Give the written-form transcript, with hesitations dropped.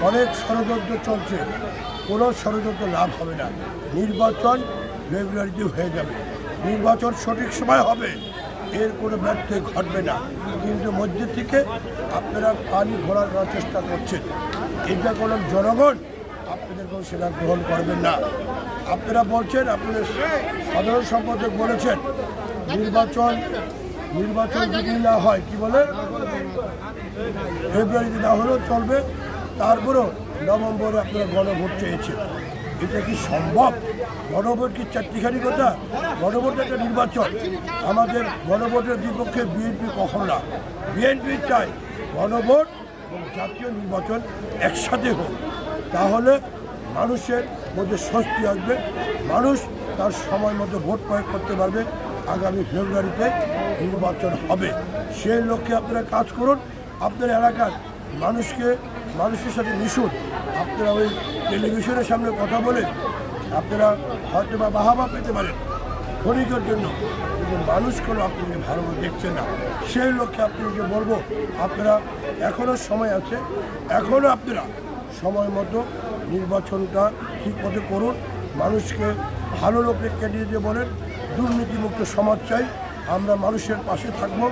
অনেক ষড়যন্ত্র চলছে, কোনো ষড়যন্ত্র লাভ হবে না। নির্বাচন ফেব্রুয়ারিতে হয়ে যাবে, নির্বাচন সঠিক সময় হবে, এর কোনো ব্যর্থ ঘটবে না। কিন্তু মধ্যে থেকে আপনারা পানি ঘোরার চেষ্টা করছেন, এটা কোনো জনগণ আপনাদের কোনো সেটা গ্রহণ করবেন না। আপনারা বলছেন, আপনাদের সাধারণ সম্পাদক বলেছেন নির্বাচন যদি না হয়, কি বলে, ফেব্রুয়ারিতে না হলেও চলবে, তারপরেও নভেম্বরে আপনারা গণভোট চেয়েছেন। এটা কি সম্ভব? গণভোট কি চারটিখানি কথা? গণভোট একটা নির্বাচন। আমাদের গণভোটের বিপক্ষে বিএনপি কখন না। বিএনপি চায় গণভোট এবং জাতীয় নির্বাচন একসাথে হোক, তাহলে মানুষের মধ্যে স্বস্তি আসবে, মানুষ তার সময় মতো ভোট প্রয়োগ করতে পারবে। আগামী ফেব্রুয়ারিতে নির্বাচন হবে, সেই লক্ষ্যে আপনারা কাজ করুন। আপনার এলাকার মানুষের সাথে মিশুন। আপনারা ওই টেলিভিশনের সামনে কথা বলে আপনারা হয়তো বা বাহাবা পেতে পারেন ক্ষণিকের জন্য, কিন্তু মানুষ কোনো আপনাকে ভালোভাবে দেখছে না। সেই লক্ষ্যে আপনাকে বলবো, আপনারা এখনও সময় আছে, এখনও আপনারা সময় মতো নির্বাচনটা ঠিক মতো করুন। মানুষকে ভালো লোকের ক্যান্ডিডেট বলেন, দুর্নীতিমুক্ত সমাজ চাই, আমরা মানুষের পাশে থাকবো।